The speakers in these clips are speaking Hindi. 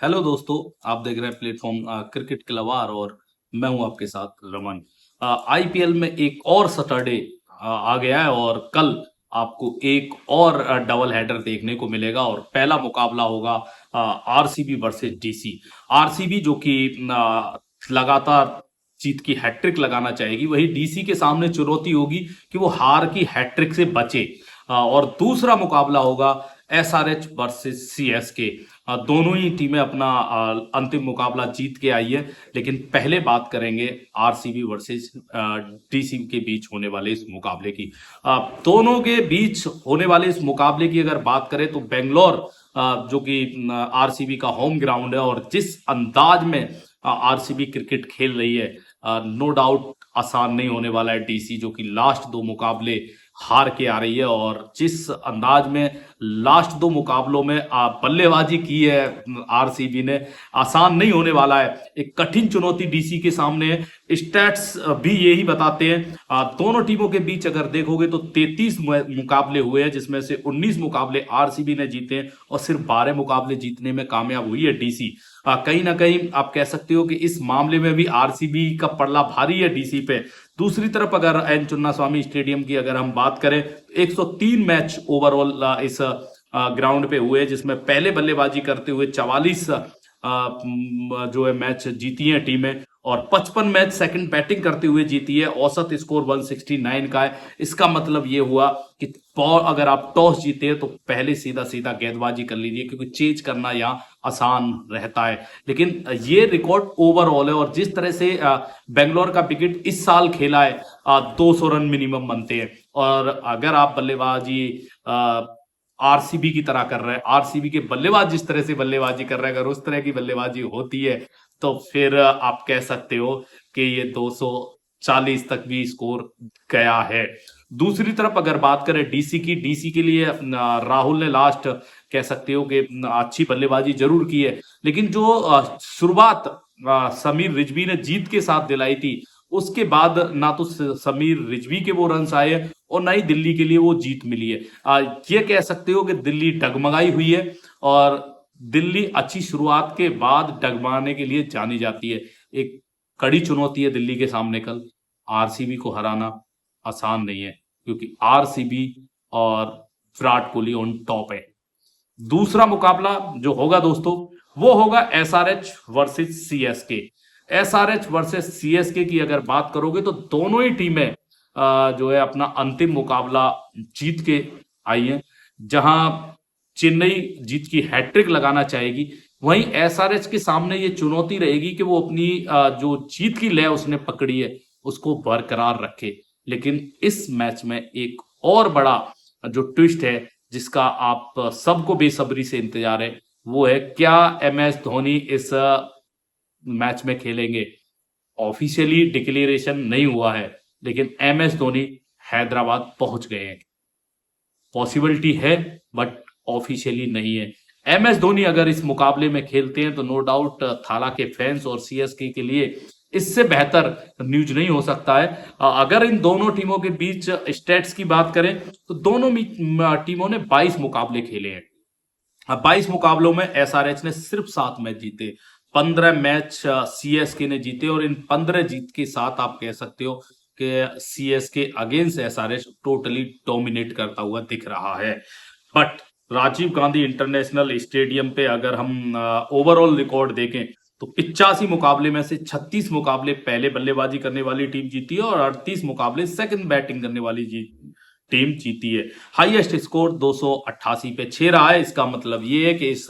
हेलो दोस्तों। आप देख रहे हैं प्लेटफॉर्म क्रिकेट क्लवार और मैं हूं आपके साथ रमन। आईपीएल में एक और सैटरडे आ गया है और कल आपको एक और डबल हेडर देखने को मिलेगा और पहला मुकाबला होगा आरसीबी वर्सेस डीसी। आरसीबी जो कि लगातार जीत की हैट्रिक लगाना चाहेगी, वही डीसी के सामने चुनौती होगी कि वो हार की हैट्रिक से बचे। और दूसरा मुकाबला होगा एसआरएच वर्सेस सीएसके। दोनों ही टीमें अपना अंतिम मुकाबला जीत के आई है, लेकिन पहले बात करेंगे आरसीबी वर्सेस डीसी के बीच होने वाले इस मुकाबले की। दोनों के बीच होने वाले इस मुकाबले की अगर बात करें तो बेंगलोर जो कि आरसीबी का होम ग्राउंड है, और जिस अंदाज में आरसीबी क्रिकेट खेल रही है, नो डाउट आसान नहीं होने वाला है। डीसी जो कि लास्ट दो मुकाबले हार के आ रही है, और जिस अंदाज में लास्ट दो मुकाबलों में बल्लेबाजी की है आरसीबी ने, आसान नहीं होने वाला है। एक कठिन चुनौती डीसी के सामने है। स्टैट्स भी यही बताते हैं। दोनों टीमों के बीच अगर देखोगे तो 33 मुकाबले हुए हैं, जिसमें से 19 मुकाबले आरसीबी ने जीते हैं और सिर्फ 12 मुकाबले जीतने में कामयाब हुई है डीसी। कहीं ना कहीं आप कह सकते हो कि इस मामले में भी आरसीबी का पलड़ा भारी है डीसी पे। दूसरी तरफ अगर एन चुन्ना स्वामी स्टेडियम की अगर हम बात करें तो 103 मैच ओवरऑल इस ग्राउंड पे हुए, जिसमें पहले बल्लेबाजी करते हुए 44 जो है मैच जीती हैं टीमें, और 55 मैच सेकंड बैटिंग करते हुए जीती है। औसत स्कोर 169 का है। इसका मतलब ये हुआ कि अगर आप टॉस जीते हैं तो पहले सीधा सीधा गेंदबाजी कर लीजिए, क्योंकि चेज करना यहाँ आसान रहता है। लेकिन ये रिकॉर्ड ओवरऑल है, और जिस तरह से बेंगलोर का विकेट इस साल खेला है, 200 रन मिनिमम बनते हैं। और अगर आप बल्लेबाजी आरसीबी की तरह कर रहे हैं, आरसीबी के बल्लेबाज जिस तरह से बल्लेबाजी कर रहे हैं, अगर उस तरह की बल्लेबाजी होती है तो फिर आप कह सकते हो कि ये 240 तक भी स्कोर गया है। दूसरी तरफ अगर बात करें डीसी की, डीसी के लिए राहुल ने लास्ट कह सकते हो कि अच्छी बल्लेबाजी जरूर की है, लेकिन जो शुरुआत समीर रिजवी ने जीत के साथ दिलाई थी, उसके बाद ना तो समीर रिजवी के वो रन आए हैं और ना ही दिल्ली के लिए वो जीत मिली है। ये कह सकते हो कि दिल्ली डगमगाई हुई है, और दिल्ली अच्छी शुरुआत के बाद डगमगाने के लिए जानी जाती है। एक कड़ी चुनौती है दिल्ली के सामने कल। आरसीबी को हराना आसान नहीं है, क्योंकि आरसीबी और विराट कोहली ऑन टॉप है। दूसरा मुकाबला जो होगा दोस्तों, वो होगा SRH versus CSK. SRH versus CSK की अगर बात करोगे तो दोनों ही टीमें जो है अपना अंतिम मुकाबला जीत के आई है। जहां चेन्नई जीत की हैट्रिक लगाना चाहेगी, वहीं एसआरएच के सामने ये चुनौती रहेगी कि वो अपनी जो जीत की लय उसने पकड़ी है उसको बरकरार रखे। लेकिन इस मैच में एक और बड़ा जो ट्विस्ट है, जिसका आप सबको बेसब्री से इंतजार है, वो है क्या एम एस धोनी इस मैच में खेलेंगे। ऑफिशियली डिक्लेरेशन नहीं हुआ है, लेकिन एम एस धोनी हैदराबाद पहुंच गए हैं। पॉसिबिलिटी है, बट ऑफिशियली नहीं है। एम एस धोनी अगर इस मुकाबले में खेलते हैं तो नो डाउट थाला के फैंस और सीएसके के लिए इससे बेहतर न्यूज नहीं हो सकता है। अगर इन दोनों टीमों के बीच स्टेट्स की बात करें तो दोनों टीमों ने 22 मुकाबले खेले हैं। 22 मुकाबलों में एसआरएच ने सिर्फ 7 मैच जीते, 15 मैच सीएसके ने जीते, और इन 15 जीत के साथ आप कह सकते हो कि CSK against SRH totally dominate करता हुआ दिख रहा है। But Rajiv Gandhi international stadium पे अगर हम ओवरऑल रिकॉर्ड देखें तो 85 मुकाबले में से 36 मुकाबले पहले बल्लेबाजी करने वाली टीम जीती है, और 38 मुकाबले सेकंड बैटिंग करने वाली टीम जीती है। हाईएस्ट स्कोर 288 पे 6 रहा है। इसका मतलब ये है कि इस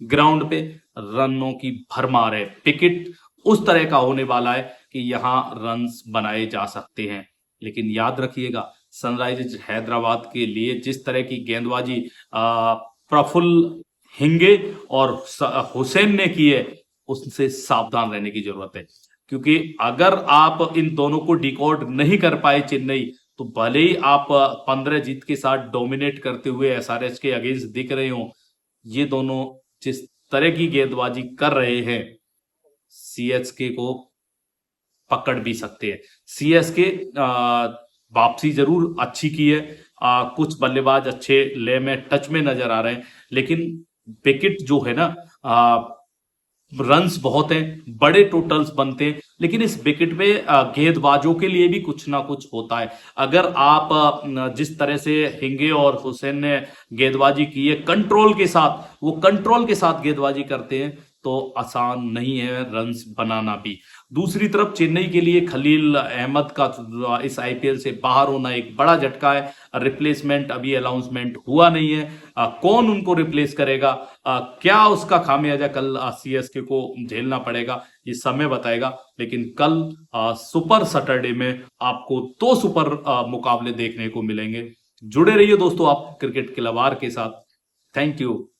ग्राउंड पे रनों की भरमार है। विकेट उस तरह का होने वाला है कि यहां रन्स बनाए जा सकते हैं। लेकिन याद रखिएगा, सनराइजर्स हैदराबाद के लिए जिस तरह की गेंदबाजी प्रफुल्ल हिंगे और हुसैन ने की है, उससे सावधान रहने की जरूरत है। क्योंकि अगर आप इन दोनों को डिकोड नहीं कर पाए चेन्नई, तो भले ही आप 15 जीत के साथ डोमिनेट करते हुए एसआरएच के अगेंस्ट दिख रहे हो, ये दोनों जिस तरह की गेंदबाजी कर रहे हैं, सीएसके को पकड़ भी सकते हैं। सीएसके वापसी जरूर अच्छी की है। कुछ बल्लेबाज अच्छे ले में टच में नजर आ रहे हैं, लेकिन विकेट जो है ना, रन्स बहुत हैं, बड़े टोटल्स बनते हैं, लेकिन इस विकेट पे गेंदबाजों के लिए भी कुछ ना कुछ होता है। अगर आप जिस तरह से हिंगे और हुसैन ने गेंदबाजी की है कंट्रोल के साथ, वो कंट्रोल के साथ गेंदबाजी करते हैं, तो आसान नहीं है रन्स बनाना भी। दूसरी तरफ चेन्नई के लिए खलील अहमद का इस आईपीएल से बाहर होना एक बड़ा झटका है। रिप्लेसमेंट अभी अनाउंसमेंट हुआ नहीं है। कौन उनको रिप्लेस करेगा, क्या उसका खामियाजा कल सीएसके को झेलना पड़ेगा, ये समय बताएगा। लेकिन कल सुपर सैटरडे में आपको दो सुपर मुकाबले देखने को मिलेंगे। जुड़े रहिए दोस्तों आप क्रिकेट के लवार के साथ। Thank you.